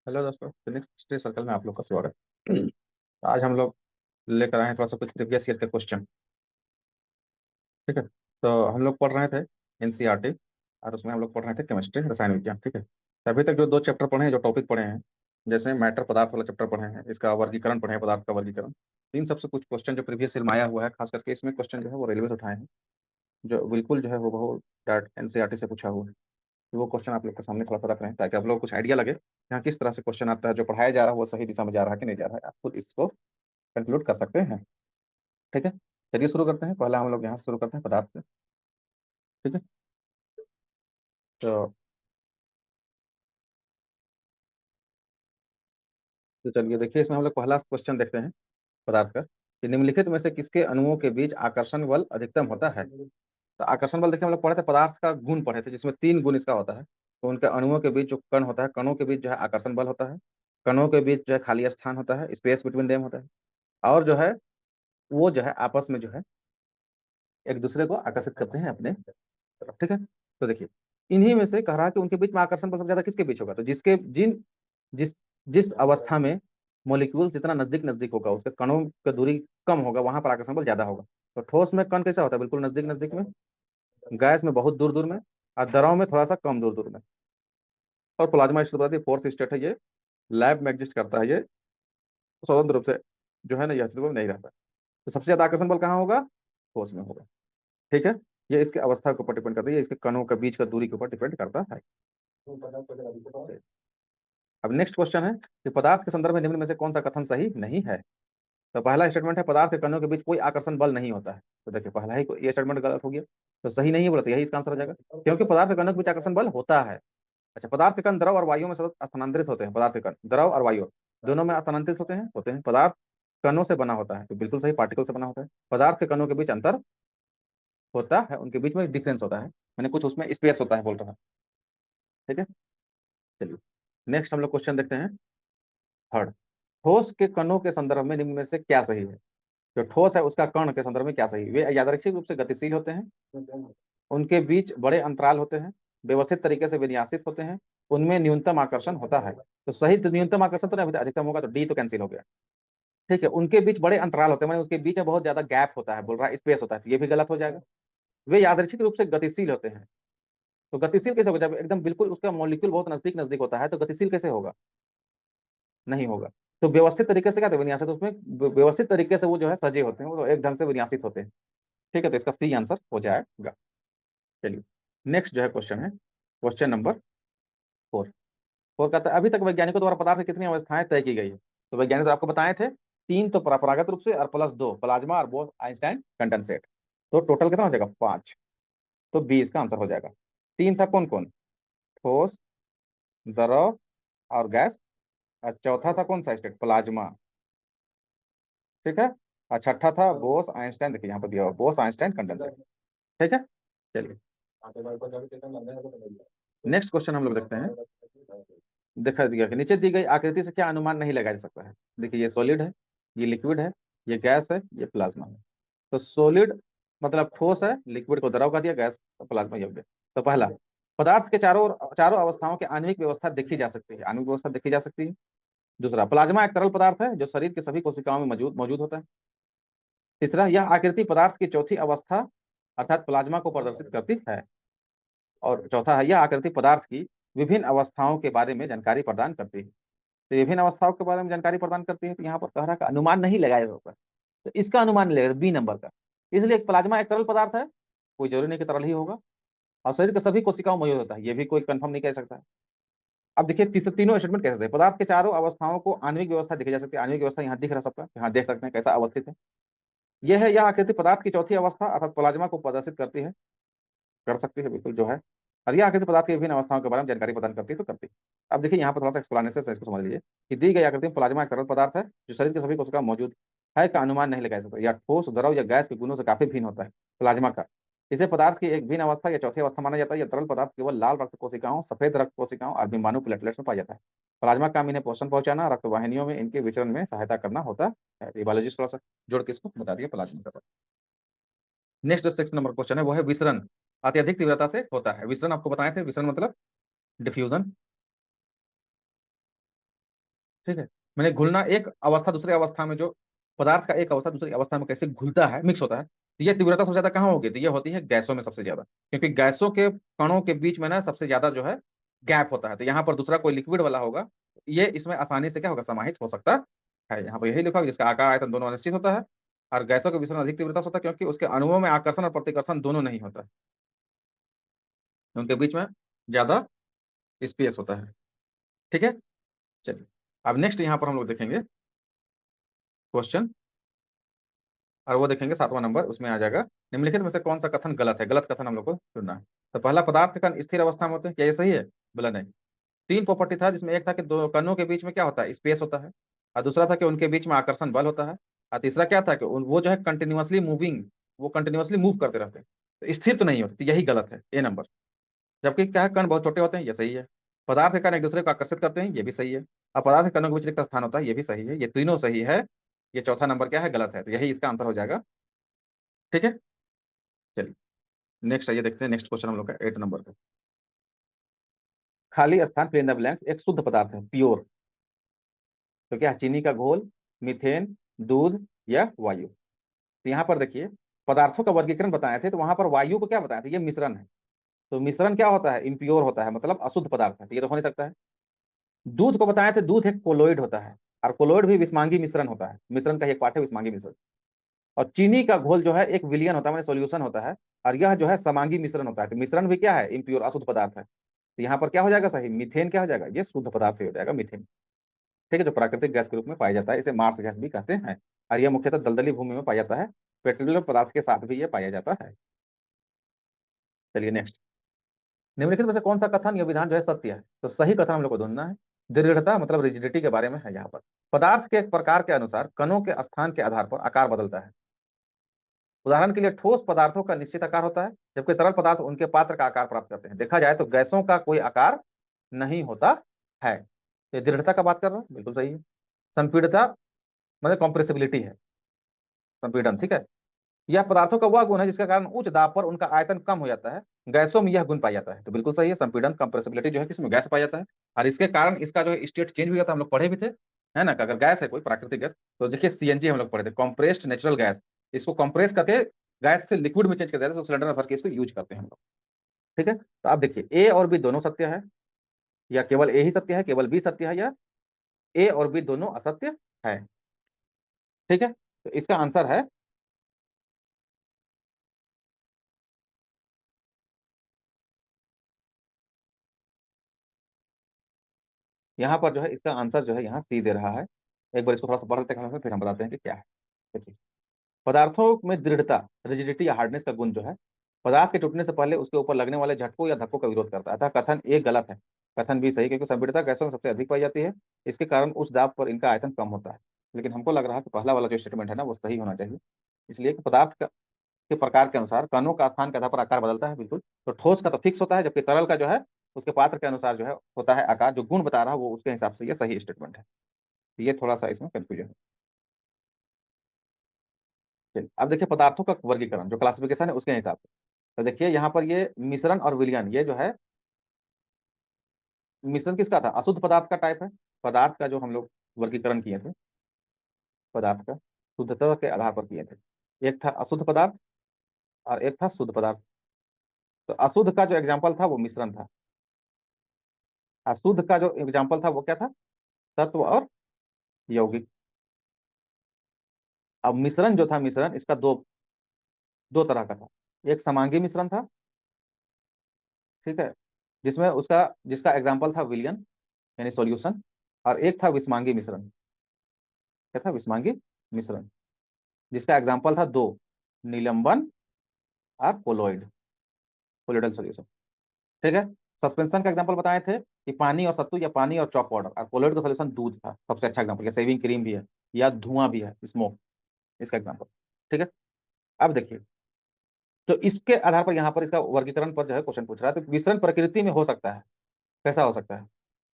Hello दोस्तों, Phoenix study circle में आप लोग का स्वागत है। आज हम लोग लेकर आए हैं थोड़ा सा कुछ प्रीवियस ईयर के क्वेश्चन। ठीक है। तो हम लोग पढ़ रहे थे एनसीईआरटी, और उसमें हम लोग पढ़ रहे थे केमिस्ट्री, रसायन विज्ञान। ठीक है। तो अभी तक जो दो चैप्टर पढ़े हैं, जो टॉपिक पढ़े हैं, जैसे मैटर पदार्थ वाला चैप्टर पढ़े हैं, इसका वर्गीकरण पढ़े हैं, पदार्थ का वर्गीकरण। इन सबसे कुछ क्वेश्चन जो प्रीवियस ईयर में आया हुआ है, खास करके इसमें क्वेश्चन जो है वो रेलवे से उठाए हैं, जो बिल्कुल जो है वो बहुत एनसीईआरटी से पूछा हुआ है। तो वो क्वेश्चन आप लोग के सामने थोड़ा सा रख रहे हैं, ताकि आप लोग को कुछ आइडिया लगे यहाँ किस तरह से क्वेश्चन आता है, जो पढ़ाया जा रहा है वो सही दिशा में जा रहा है कि नहीं जा रहा है, आप खुद इसको कंक्लूड कर सकते हैं। ठीक है। चलिए शुरू करते हैं। पहला हम लोग यहाँ से शुरू करते हैं, पदार्थ से। ठीक है। तो चलिए देखिए, इसमें हम लोग पहला क्वेश्चन देखते हैं पदार्थ का, कि निम्नलिखित में से किसके अणुओं के बीच आकर्षण बल अधिकतम होता है। तो आकर्षण बल देखिए, हम लोग पढ़े थे, पदार्थ का गुण पढ़े थे, जिसमें तीन गुण इसका होता है। तो उनके अणुओं के बीच जो कण होता है, कणों के बीच जो है आकर्षण बल होता है। कणों के बीच जो है खाली स्थान होता है, स्पेस बिटवीन देम होता है। और जो है वो जो है आपस में जो है एक दूसरे को आकर्षित करते हैं अपने तरफ। ठीक है। तो देखिए, इन्हीं में से कह रहा है कि उनके बीच में आकर्षण बल सबसे ज्यादा किसके बीच होगा। तो जिसके जिन जिस जिस अवस्था में मॉलिक्यूल जितना नजदीक नजदीक होगा, उसके कणों की दूरी कम होगा, वहां पर आकर्षण बल ज्यादा होगा। तो ठोस में कण कैसा होता है, बिल्कुल नजदीक नजदीक में। गैस में बहुत दूर दूर में। और द्रव में थोड़ा सा कम दूर दूर में। और प्लाज्मा स्टेट बताती है, फोर्थ स्टेट है ये। लैब में एग्जिस्ट करता है ये, स्वतंत्र रूप से जो है ना, यह अस्तित्व में नहीं रहता। तो सबसे ज्यादा आकर्षण बल कहाँ होगा, ठोस में होगा। ठीक है। ये इसके अवस्था के ऊपर डिपेंड करता है, ये इसके कणों के बीच का दूरी के ऊपर डिपेंड करता है। अब नेक्स्ट क्वेश्चन है कि पदार्थ के संदर्भ में निम्न में से कौन सा कथन सही नहीं है। तो पहला स्टेटमेंट है, पदार्थ के कणों के बीच कोई आकर्षण बल नहीं होता है। तो देखिए, पहला ही ये स्टेटमेंट गलत हो गया। तो सही नहीं है बोला, तो यही इसका आंसर हो जाएगा, क्योंकि पदार्थ के कणों के बीच आकर्षण बल होता है। अच्छा, पदार्थ के कण द्रव और वायु में सतत स्थानांतरित होते हैं। पदार्थ के कण द्रव और वायु दोनों में स्थानांतरित होते हैं। पदार्थ कणों से बना होता है, तो बिल्कुल सही, पार्टिकल से बना होता है। पदार्थ के कणों के बीच अंतर होता है, उनके बीच में डिफरेंस होता है, मैंने कुछ उसमें स्पेस होता है बोल रहा है। ठीक है। चलिए, नेक्स्ट हम लोग क्वेश्चन देखते हैं, थर्ड। ठोस के कणों के संदर्भ में निम्न में से क्या सही है। जो ठोस है उसका कण के संदर्भ में क्या सही है। वे यादृच्छिक रूप से गतिशील होते हैं, उनके बीच बड़े अंतराल होते हैं, व्यवस्थित तरीके से विन्यासित होते हैं, उनमें न्यूनतम आकर्षण होता है। तो सही तो न्यूनतम आकर्षण तो नहीं, अधिकतम होगा, तो डी तो कैंसिल हो गया। ठीक है। उनके बीच बड़े अंतराल होते हैं, मैंने उसके बीच में बहुत ज्यादा गैप होता है बोल रहा है, स्पेस होता है, तो ये भी गलत हो जाएगा। वे यादृच्छिक रूप से गतिशील होते हैं। तो गतिशील कैसे होगा, जब एकदम बिल्कुल उसका मॉलिक्यूल बहुत नजदीक नजदीक होता है, तो गतिशील कैसे होगा, नहीं होगा। तो व्यवस्थित तरीके से क्या होता है, विन्यासित, उसमें व्यवस्थित तरीके से वो जो है सजे होते हैं, वो एक ढंग से विन्यासित होते हैं। ठीक है। तो इसका सी आंसर हो जाएगा। चलिए, नेक्स्ट जो है क्वेश्चन है, क्वेश्चन नंबर फोर। फोर कहता है, अभी तक वैज्ञानिकों द्वारा पदार्थ की कितनी अवस्थाएं तय की गई है। तो वैज्ञानिक तो आपको बताए थे तीन, तो परंपरागत रूप से, और प्लस दो, प्लाज्मा और बोस आइंस्टाइन कंडेंसेट। तो टोटल कितना हो जाएगा, पांच। तो बी इसका आंसर हो जाएगा। तीन था कौन कौन, ठोस, द्रव और गैस। और चौथा था कौन सा स्टेट, प्लाज्मा। ठीक है। और छठा था बोस आइंस्टाइन, देखिए यहाँ पर दिया हुआ, बोस आइंस्टाइन कंडेंसेट। ठीक है। चलिए, नेक्स्ट क्वेश्चन हम लोग देखते हैं। देखा दिया कि नीचे दी गई आकृति से क्या अनुमान नहीं लगाया जा सकता है। देखिए, ये सॉलिड है, ये लिक्विड है, ये गैस है, ये प्लाज्मा है। तो सॉलिड मतलब ठोस है, लिक्विड को द्रव का दिया, गैस प्लाज्मा योग्य। तो पहला, पदार्थ के चारों चारों अवस्थाओं की आणविक व्यवस्था देखी जा सकती है, आणविक व्यवस्था देखी जा सकती है। दूसरा, प्लाज्मा एक तरल पदार्थ है जो शरीर के सभी कोशिकाओं में मौजूद मौजूद होता है। तीसरा, यह आकृति पदार्थ की चौथी अवस्था अर्थात प्लाज्मा को प्रदर्शित करती है। और चौथा है, यह आकृति पदार्थ की विभिन्न अवस्थाओं के बारे में जानकारी प्रदान करती है। तो विभिन्न अवस्थाओं के बारे में जानकारी प्रदान करती है, तो यहाँ पर कह रहा है कि अनुमान नहीं लगाया जा सकता। तो इसका अनुमान नहीं लगेगा, बी नंबर का। इसलिए प्लाज्मा एक तरल पदार्थ है, कोई जरूरी नहीं कि तरल ही होगा, और शरीर के सभी कोशिकाओं में मौजूद होता है, ये भी कोई कंफर्म नहीं कह सकता है। अब देखिए, तीनों स्टेटमेंट कैसे है, पदार्थ के चारों अवस्थाओं को आणविक व्यवस्था देखी जा सकती है। आणविक व्यवस्था यहाँ दिख रहा है सबका, यहाँ देख सकते हैं कैसा अवस्थित है। यह है, यह आकृति पदार्थ की चौथी अवस्था अर्थात प्लाज्मा को प्रदर्शित करती है, कर सकती है बिल्कुल जो है। और यह आकृति पदार्थ की विभिन्न अवस्थाओं के बारे में जानकारी प्रदान करती है, तो करती है। अब देखिए, यहाँ पर थोड़ा सा एक्सप्लेनेशन है, इसको समझ लीजिए कि दी गई आकृति में प्लाज्मा एक तरल पदार्थ है जो शरीर के सभी कोशिका में मौजूद है का अनुमान नहीं लगाया सकता, या ठोस, द्रव या गैस के गुणों से काफी भिन्न होता है प्लाज्मा का। इसे पदार्थ की एक भिन्न अवस्था या चौथी अवस्था माना जाता है। यह तरल पदार्थ केवल लाल रक्त कोशिकाओं, सफेद रक्त कोशिकाओं और बिंबाणु प्लेटलेट्स में पाया जाता है। प्लाज्मा का काम इन्हें पोषण पहुंचाना, रक्त वाहिनियों में इनके विचरण में सहायता करना होता है। ये बायोलॉजिस्ट थोड़ा सा जोड़ के इसको बता दिया प्लाज्मा का। नेक्स्ट जो सेक्शन नंबर क्वेश्चन है वो है विसरण अत्यधिक तीव्रता से होता है। विसरण आपको बताए थे, विसरण मतलब डिफ्यूजन। ठीक है। मैंने घुलना, एक अवस्था दूसरी अवस्था में, जो पदार्थ का एक अवस्था दूसरी अवस्था में कैसे घुलता है, मिक्स होता है, तो ये तीव्रता सबसे ज्यादा कहाँ होगी, तो ये होती है गैसों में सबसे ज्यादा, क्योंकि गैसों के कणों के बीच में ना सबसे ज्यादा जो है गैप होता है। तो यहाँ पर दूसरा कोई लिक्विड वाला होगा, ये इसमें आसानी से क्या होगा, समाहित हो सकता है। यहाँ पर यही लिखा होगा, जिसका आकार आयतन दोनों अनिश्चित होता है, और गैसों के विसरण अधिक तीव्रता से होता है, क्योंकि उसके अणुओं में आकर्षण और प्रतिकर्षण दोनों नहीं होता है, उनके बीच में ज्यादा स्पेस होता है। ठीक है। चलिए, अब नेक्स्ट यहाँ पर हम लोग देखेंगे क्वेश्चन, और वो देखेंगे 7वां नंबर, उसमें आ जाएगा निम्नलिखित में से कौन सा कथन गलत है, गलत कथन हम लोग को चुनना है। तो पहला, पदार्थ के कण स्थिर अवस्था में होते हैं, क्या ये सही है, बोला नहीं। तीन प्रॉपर्टी था, जिसमें एक था कि दो कणों के बीच में क्या होता है, स्पेस होता है, और दूसरा था कि उनके बीच में आकर्षण बल होता है, और तीसरा क्या था कि वो जो है कंटिन्यूअसली मूविंग, वो कंटिन्यूअसली मूव करते रहते हैं, तो स्थिर तो नहीं होते, तो यही गलत है, ए नंबर। जबकि क्या है, कण बहुत छोटे होते हैं, ये सही है। पदार्थ के कण एक दूसरे को आकर्षित करते हैं, ये भी सही है। और पदार्थ के कणों के बीच रिक्त स्थान होता है, ये भी सही है, ये तीनों सही है। ये चौथा नंबर क्या है, गलत है, तो यही इसका आंसर हो जाएगा। ठीक है। चलिए, नेक्स्ट आइए देखते हैं, नेक्स्ट क्वेश्चन हम लोग का 8 नंबर का। खाली स्थान, फिल इन द ब्लैंक्स, एक शुद्ध पदार्थ है, प्योर, तो क्या, चीनी का घोल, मीथेन, दूध या वायु। तो यहाँ पर देखिए, पदार्थों का वर्गीकरण बताए थे, तो वहां पर वायु को क्या बताया था, ये मिश्रण है। तो मिश्रण क्या होता है, इम्प्योर होता है, मतलब अशुद्ध पदार्थ है, तो ये तो हो नहीं सकता है। दूध को बताए थे, दूध एक कोलोइड होता है, और कोलोइड भी विस्मांगी मिश्रण होता है, मिश्रण का एक पार्ट है विस्मांगी मिश्रण। और चीनी का घोल जो है एक विलियन होता है, मैंने सोल्यूशन होता है, और यह जो है समांगी मिश्रण होता है, तो मिश्रण भी क्या है, इम्प्योर, अशुद्ध पदार्थ है। तो यहाँ पर क्या हो जाएगा सही, मीथेन क्या हो जाएगा, ये शुद्ध पदार्थ ही हो जाएगा, मीथेन। ठीक है, जो प्राकृतिक गैस के रूप में पाया जाता है, इसे मार्स गैस भी कहते हैं, और यह मुख्यतः दलदली भूमि में पाया जाता है, पेट्रोलियम पदार्थ के साथ भी यह पाया जाता है। चलिए नेक्स्ट, निम्नलिखित में से कौन सा कथन या विधान जो है सत्य है, तो सही कथन हम लोग को ढूंढना है। दृढ़ता मतलब रिजिडिटी के बारे में है यहाँ पर। पदार्थ के प्रकार के अनुसार कणों के स्थान के आधार पर आकार बदलता है। उदाहरण के लिए, ठोस पदार्थों का निश्चित आकार होता है, जबकि तरल पदार्थ उनके पात्र का आकार प्राप्त करते हैं। देखा जाए तो गैसों का कोई आकार नहीं होता है। ये दृढ़ता का बात कर रहा है, बिल्कुल सही है। संपीड़ितता मतलब कॉम्प्रेसिबिलिटी है, संपीड़न, ठीक है। यह पदार्थों का वह गुण है जिसके कारण उच्च दाब पर उनका आयतन कम हो जाता है। गैसों में यह गुण पाया जाता है, तो बिल्कुल सही है, संपीड़न कंप्रेसिबिलिटी जो है किसमें, गैस पाया जाता है। और इसके कारण इसका जो स्टेट चेंज भी होता है, हम लोग पढ़े भी थे, है ना, कि अगर गैस है कोई प्राकृतिक गैस, तो देखिए सीएनजी हम लोग पढ़े थे, कॉम्प्रेस्ड नेचुरल गैस, इसको कंप्रेस करके गैस से लिक्विड में चेंज कर देते हैं, तो सिलेंडर में भर के इसको यूज करते हैं हम लोग। ठीक है, तो आप देखिए, ए और बी दोनों सत्य है, या केवल ए ही सत्य है, केवल बी सत्य है, या ए और बी दोनों असत्य है। ठीक है, तो इसका आंसर है, यहाँ पर जो है इसका आंसर जो है यहाँ सी दे रहा है। एक बार इसको थोड़ा सा पढ़ लेते हैं, फिर हम बताते हैं कि क्या है। देखिए, पदार्थों में दृढ़ता, रिजिडिटी या हार्डनेस का गुण जो है, पदार्थ के टूटने से पहले उसके ऊपर लगने वाले झटकों या धक्कों का विरोध करता है, अतः कथन ए गलत है। कथन बी सही, क्योंकि संपीड़ितता गैसों में सबसे अधिक पाई जाती है, इसके कारण उस दाब पर इनका आयतन कम होता है। लेकिन हमको लग रहा है कि पहला वाला जो स्टेटमेंट है ना, वो सही होना चाहिए। इसलिए कि पदार्थ के प्रकार के अनुसार कणों का स्थान के आधार पर आकार बदलता है, बिल्कुल। तो ठोस का तो फिक्स होता है, जबकि तरल का जो है उसके पात्र के अनुसार जो है होता है आकार, जो गुण बता रहा है वो उसके हिसाब से ये सही स्टेटमेंट है। ये थोड़ा सा इसमें कंफ्यूजन है। चलिए, अब देखिए पदार्थों का वर्गीकरण, जो क्लासिफिकेशन है उसके हिसाब से। तो देखिए यहाँ पर ये मिश्रण और विलयन, ये जो है मिश्रण किसका था, अशुद्ध पदार्थ का टाइप है। पदार्थ का जो हम लोग वर्गीकरण किए थे, पदार्थ का शुद्धता के आधार पर किए थे, एक था अशुद्ध पदार्थ और एक था शुद्ध पदार्थ। तो अशुद्ध का जो एग्जाम्पल था वो मिश्रण था, अशुद्ध का जो एग्जाम्पल था वो क्या था, तत्व और यौगिक। अब मिश्रण जो था, मिश्रण इसका दो दो तरह का था। एक समांगी मिश्रण था, ठीक है, जिसमें उसका जिसका एग्जाम्पल था विलियन, यानी सॉल्यूशन। और एक था विस्मांगी मिश्रण, क्या था, विस्मांगी मिश्रण, जिसका एग्जाम्पल था दो, निलंबन और कोलोइड, कोलोइडल सॉल्यूशन। ठीक है। सस्पेंशन का एग्जांपल बताए थे कि पानी और सत्तू, या पानी और चॉक पाउडर, और कोलोइड का सॉल्यूशन दूध था, सबसे अच्छा एग्जांपल, या सेविंग क्रीम भी है, या धुआं भी है, स्मोक, इसका एग्जांपल। ठीक है। अब देखिए, तो इसके आधार पर यहाँ पर इसका वर्गीकरण पर जो है क्वेश्चन पूछ रहा है, तो मिश्रण प्रकृति में हो सकता है, कैसा हो सकता है,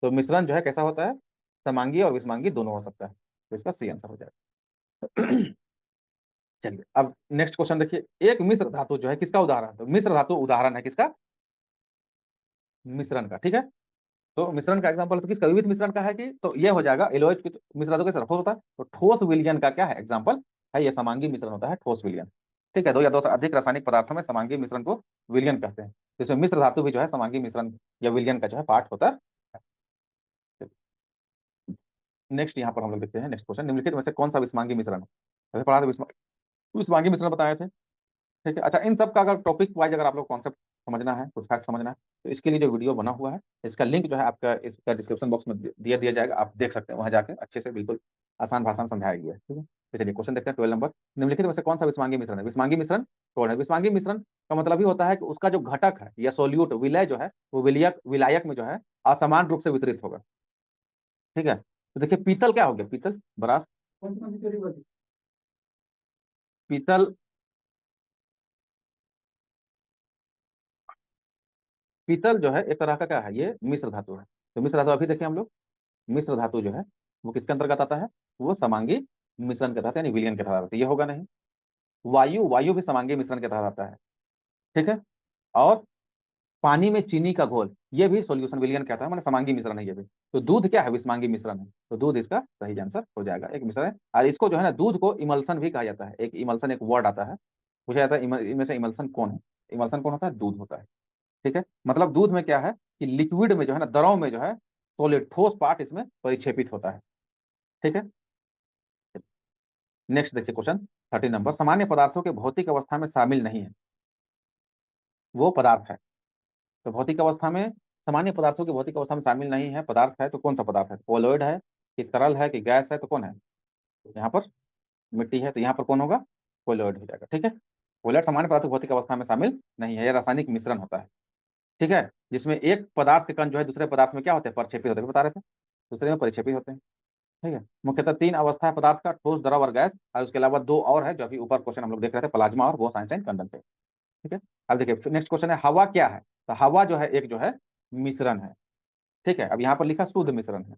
तो मिश्रण जो है कैसा होता है, समांगी और विषमांगी दोनों हो सकता है, तो इसका सी आंसर हो जाएगा। चलिए, अब नेक्स्ट क्वेश्चन देखिए, एक मिश्र धातु जो है किसका उदाहरण है, तो मिश्र धातु उदाहरण है किसका, मिश्रण का। ठीक है, तो मिश्रण का एग्जांपल तो किसका विविध मिश्रण का है कि, तो ये हो जाएगा एलोएज की मिश्रण तो कैसे ठोस होता है, तो ठोस विलयन का क्या है एग्जांपल है, ये समांगी मिश्रण होता है ठोस विलयन। ठीक है, दो या दो से अधिक रासायनिक पदार्थों में समांगी मिश्रण को विलयन कहते हैं। तो इसमें मिश्र धातु भी जो है समांगी मिश्रण या विलयन का जो है पार्ट होता है। नेक्स्ट यहाँ पर हम लोग देखते हैं नेक्स्ट क्वेश्चन, निम्नलिखित में से कौन सा विस्मांगी मिश्रण है, अभी पढ़ा था विस्मांगी मिश्रण बताए थे। ठीक है, अच्छा इन सब का अगर टॉपिक वाइज अगर आप लोग कॉन्सेप्ट समझना है, कुछ फैक्ट समझना है, तो इसके लिए जो वीडियो बना हुआ है इसका लिंक जो है आपका इसका डिस्क्रिप्शन बॉक्स में दिया जाएगा, आप देख सकते हैं वहां जाके अच्छे से बिल्कुल आसान भाषा में समझाया गया है। ठीक है, तो चलिए क्वेश्चन देखते हैं 12 नंबर, निम्नलिखित में से कौन सा विस्मांगी मिश्रण है, विस्मांगी मिश्रण कौन है, विस्मांगी मिश्रण का मतलब ही होता है कि उसका जो घटक है या सोल्यूट विलय जो है वो विलायक में जो है असमान रूप से वितरित होगा। ठीक है, तो देखिए पीतल क्या हो गया, पीतल बरास, पीतल, पीतल जो है एक तरह का क्या है, ये मिश्र धातु है। तो मिश्र धातु अभी देखिए हम लोग, मिश्र धातु जो है वो किसके अंतर्गत आता है, वो समांगी मिश्रण के तहत यानी विलयन के तहत आता है, ये होगा नहीं। वायु, वायु भी समांगी मिश्रण के तहत आता है। ठीक है, और पानी में चीनी का घोल ये भी सॉल्यूशन विलयन कहता है, माने समांगी मिश्रण है ये भी। तो दूध क्या है, विस्मांगी मिश्रण है, तो दूध इसका सही आंसर हो जाएगा, एक मिश्रण है। और इसको जो है ना दूध को इमल्सन भी कहा जाता है, एक इमल्सन एक वर्ड आता है, पूछा जाता है इनमें से इमल्सन कौन है, इमल्सन कौन होता है, दूध होता है। ठीक है, मतलब दूध में क्या है कि लिक्विड में जो है ना, द्रव में जो है सॉलिड ठोस पार्ट इसमें परिक्षेपित होता है। ठीक है, नेक्स्ट देखिए क्वेश्चन 13 नंबर, सामान्य पदार्थों के भौतिक अवस्था में शामिल नहीं है वो पदार्थ है। तो भौतिक अवस्था में, सामान्य पदार्थों की भौतिक अवस्था में शामिल नहीं है पदार्थ है, तो कौन सा पदार्थ है, कोलोइड है कि तरल है कि गैस है, तो कौन है, यहाँ पर मिट्टी है, तो यहाँ पर कौन होगा, कोलोइड हो जाएगा। ठीक है, कोलोइड सामान्य पदार्थ की भौतिक अवस्था में शामिल नहीं है, यह रासायनिक मिश्रण होता है। ठीक है, जिसमें एक पदार्थ के कण जो है दूसरे पदार्थ में क्या होते हैं, परिक्षेपित होते हैं, बता रहे थे दूसरे में परिक्षेपित होते हैं। ठीक है, मुख्यतः तीन अवस्था है पदार्थ का, ठोस द्रव और गैस, और उसके अलावा दो और है जो अभी ऊपर क्वेश्चन हम लोग देख रहे थे, प्लाज्मा और वो साइंस कंडेंसेट। ठीक है, अब देखिए नेक्स्ट क्वेश्चन है हवा क्या है, तो हवा जो है एक जो है मिश्रण है। ठीक है, अब यहाँ पर लिखा शुद्ध मिश्रण है,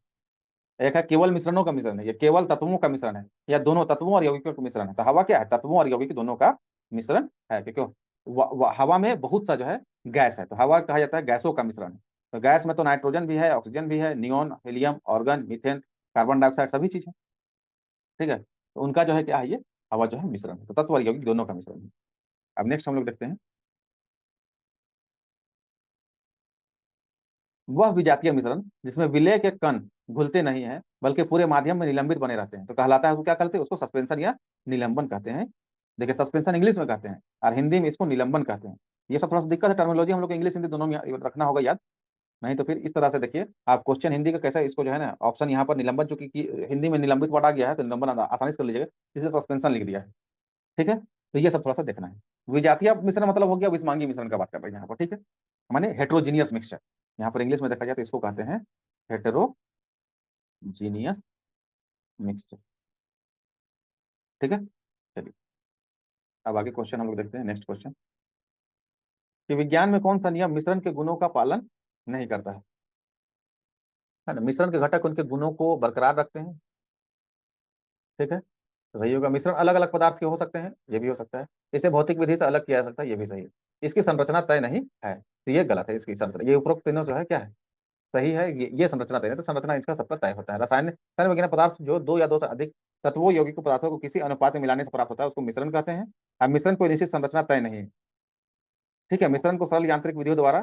एक है केवल मिश्रणों का मिश्रण है, ये केवल तत्वों का मिश्रण है, या दोनों तत्वों और यौगिकों का मिश्रण है। तो हवा क्या है, तत्वों और यौगिक दोनों का मिश्रण है, क्योंकि हवा में बहुत सा जो है गैस है, तो हवा कहा जाता है गैसों का मिश्रण है। तो गैस में तो नाइट्रोजन भी है, ऑक्सीजन भी है, neon, helium, organ, methane, carbon dioxide सभी चीज है। ठीक है, तो उनका जो है क्या है, ये हवा जो है मिश्रण है, तो तत्व और यौगिक दोनों का मिश्रण है। अब नेक्स्ट हम लोग देखते हैं, वह विजातीय मिश्रण जिसमें विलय के कण घुलते नहीं है बल्कि पूरे माध्यम में निलंबित बने रहते हैं, तो कहलाता है, उसको क्या कहते हैं, उसको सस्पेंशन या निलंबन कहते हैं। देखिए सस्पेंशन इंग्लिश में कहते हैं और हिंदी में इसको निलंबन कहते हैं। ये सब थोड़ा सा दिक्कत है, टर्मिनोलॉजी हम लोग इंग्लिश हिंदी दोनों में रखना होगा याद, नहीं तो फिर इस तरह से देखिए आप क्वेश्चन हिंदी का कैसा इसको जो है ना ऑप्शन यहाँ पर निलंबन, चूंकि हिंदी में निलंबित वर्ड आ गया है तो निलंबन आसानी से कर लीजिएगा, इसलिए सस्पेंशन लिख दिया है। ठीक है, तो ये सब थोड़ा सा देखना है। विजातीय मिश्रण मतलब हो गया विस्मांगी मिश्रण का बात कर रहे हैं यहाँ पर। ठीक है, माने हेट्रोजीनियस मिक्सचर, यहाँ पर इंग्लिश में देखा जाए तो इसको कहते हैं हेटेरोजीनियस मिक्सचर। ठीक है, चलिए अब आगे क्वेश्चन हम लोग देखते हैं, नेक्स्ट क्वेश्चन, कि विज्ञान में कौन सा नियम मिश्रण के गुणों का पालन नहीं करता है ना, मिश्रण के घटक उनके गुणों को बरकरार रखते हैं। ठीक है, तो सही होगा, मिश्रण अलग अलग पदार्थ के हो सकते हैं, ये भी हो सकता है, इसे भौतिक विधि से अलग किया जा सकता है, ये भी सही है, इसकी संरचना तय नहीं है, तो ये गलत है, इसकी संरचना ये उपरोक्त तीनों जो है क्या है, सही है, ये संरचना तय है, तो संरचना इसका सबका तय होता है। रसायन वैज्ञानिक पदार्थ जो दो या दो से अधिक तत्वों यौगिक पदार्थों को किसी अनुपात में मिलाने से प्राप्त होता है उसको मिश्रण कहते हैं। अब मिश्रण कोई निश्चित संरचना तय नहीं है। ठीक है, मिश्रण को सरल यांत्रिक विधियों द्वारा,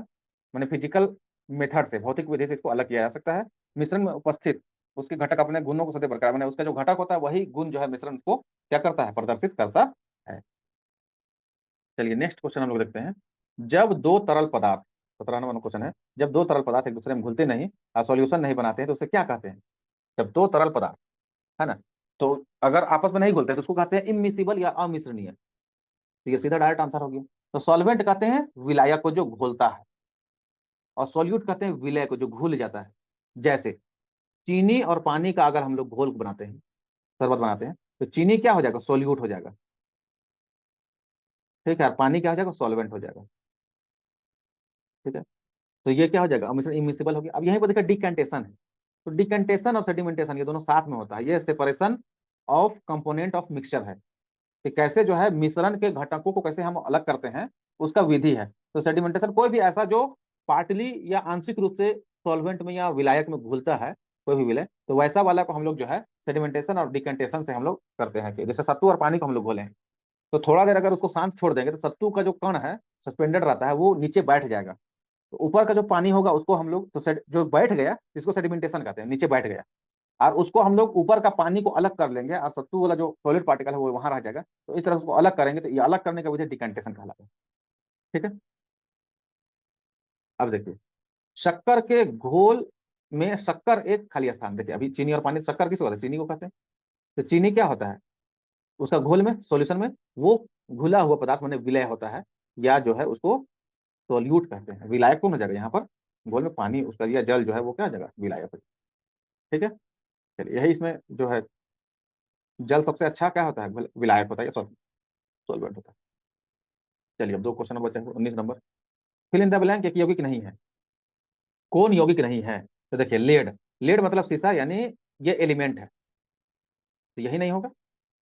मैंने फिजिकल मेथड से, भौतिक विधि से इसको अलग किया जा सकता है। मिश्रण में उपस्थित उसके घटक अपने गुणों को सदैव बरकरार, मैंने उसका जो घटक होता है वही गुण जो है मिश्रण को क्या करता है, प्रदर्शित करता है। चलिए नेक्स्ट क्वेश्चन हम लोग देखते हैं, जब दो तरल पदार्थ, 17 नंबर क्वेश्चन है, जब दो तरल पदार्थ एक दूसरे में घुलते नहीं और सॉल्यूशन नहीं बनाते हैं तो उसे क्या कहते हैं, जब दो तरल पदार्थ है ना, तो अगर आपस में नहीं घुलते तो उसको कहते हैं इमिसिबल या अमिश्रणीय, तो ये सीधा डायरेक्ट आंसर हो गया। तो सॉल्वेंट कहते हैं विलायक को जो घोलता है, और सॉल्यूट कहते हैं विलय को जो घुल जाता है। जैसे चीनी और पानी का अगर हम लोग घोल बनाते हैं, शरबत बनाते हैं, तो चीनी क्या हो जाएगा, सॉल्यूट हो जाएगा। ठीक है, और पानी क्या हो जाएगा, सॉल्वेंट हो जाएगा। ठीक है, तो ये क्या हो जाएगा, इमिसिबल हो गया। अब यहीं पर देखिए डिकेंटेशन है, तो डिकेंटेशन और सेडिमेंटेशन ये दोनों साथ में होता है, ये separation of component of mixture है, कि कैसे जो है मिश्रण के घटकों को कैसे हम अलग करते हैं, उसका विधि है। तो सेडिमेंटेशन कोई भी ऐसा जो पार्टली या आंशिक रूप से सॉल्वेंट में या विलायक में घुलता है कोई भी विलय, तो वैसा वाला को हम लोग जो है सेडिमेंटेशन और डिकेंटेशन से हम लोग करते हैं। कि जैसे सत्तू और पानी को हम लोग घोले हैं, तो थोड़ा देर अगर उसको शांत छोड़ देंगे तो सत्तू का जो कण है सस्पेंडेड रहता है, वो नीचे बैठ जाएगा। तो ऊपर का जो पानी होगा उसको हम लोग तो जो बैठ गया इसको सेडिमेंटेशन कहते हैं, नीचे बैठ गया। और उसको हम लोग ऊपर का पानी को अलग कर लेंगे और सत्तू वाला जो सॉलिड पार्टिकल है वो वहां रह जाएगा। तो इस तरह उसको अलग करेंगे, तो ये अलग करने का विधि डिकेंटेशन कहलाता है। ठीक है। अब देखिए, शक्कर के घोल में शक्कर एक खाली स्थान। देखिए अभी चीनी और पानी, शक्कर किसको कहते हैं? चीनी को कहते हैं। तो चीनी क्या होता है? उसका घोल में, सॉल्यूशन में वो घुला हुआ पदार्थ माने विलय होता है, या जो है उसको सोल्यूट कहते हैं। विलायक कौन हो जाएगा यहाँ पर? घोल में पानी उसका या जल जो है वो क्या हो जाएगा? विलायक हो जाएगा। ठीक है। चलिए, यही इसमें जो है जल सबसे अच्छा क्या होता है? विलायक होता है या सॉल्वेंट होता है। चलिए अब दो क्वेश्चन बचे हैं, 19 नंबर। Fill in the blank. एक यौगिक नहीं है। कौन यौगिक नहीं है? तो देखिए लेड। लेड मतलब शीशा, यानी ये एलिमेंट है, तो यही नहीं होगा।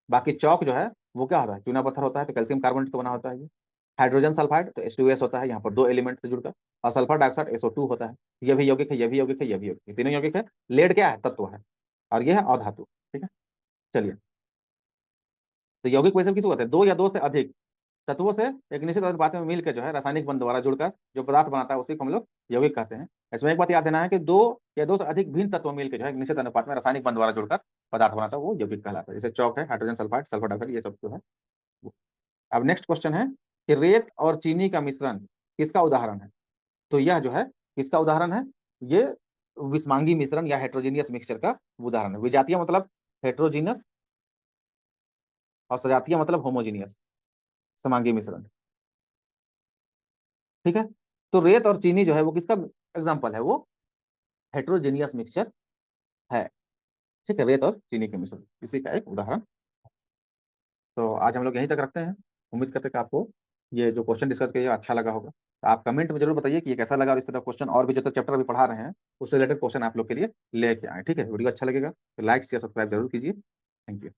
बाकी चौक जो है वो क्या होता है? चूना पत्थर होता है, तो कैल्शियम कार्बोनेट का बना होता है ये। हाइड्रोजन सल्फाइड तो H2S होता है, यहाँ पर दो एलिमेंट से जुड़कर। और सल्फर डाइऑक्साइड SO2 होता है। ये भी यौगिक है, ये भी यौगिक है, ये भी यौगिक है, तीनों यौगिक है। लेड क्या है? तत्व है। और ये है अधातु। ठीक है। चलिए, तो यौगिक वैसे किसको कहते हैं? दो या दो से अधिक तत्वों से एक निश्चित अनुपात में मिलकर जो है रासायनिक बंध द्वारा जुड़कर जो पदार्थ बनाता है उसी को हम लोग यौगिक कहते हैं। इसमें एक बात याद देना है कि दो या दो से अधिक भिन्न तत्व मिलकर जो है एक निश्चित अनुपात में रासायनिक बंध द्वारा जुड़कर पदार्थ बनाता है, वो यौगिक कहलाता है। जैसे चौक है, हाइड्रोजन सल्फाइड, सल्फर डाइऑक्साइड, ये सब जो है। अब नेक्स्ट क्वेश्चन है कि रेत और चीनी का मिश्रण किसका उदाहरण है? तो यह जो है किसका उदाहरण है? ये विस्मांगी मिश्रण या हेट्रोजीनियस मिक्सचर का उदाहरण है। विजातीय मतलब हेट्रोजीनियस, और सजातीय मतलब होमोजीनियस, समांगी मिश्रण। ठीक है। तो रेत और चीनी जो है वो किसका एग्जाम्पल है? वो हेट्रोजीनियस मिक्सचर है। ठीक है, रेत और चीनी के मिश्रण इसी का एक उदाहरण। तो आज हम लोग यहीं तक रखते हैं। उम्मीद करते हैं कि आपको ये जो क्वेश्चन डिस्कस किया अच्छा लगा होगा। तो आप कमेंट में जरूर बताइए कि ये कैसा लगा, और इस तरह क्वेश्चन और भी जो तो चैप्टर अभी पढ़ा रहे हैं उससे रिलेटेड क्वेश्चन आप लोग के लिए लेके आए। ठीक है, वीडियो अच्छा लगेगा तो लाइक शेयर सब्सक्राइब जरूर कीजिए। Thank you.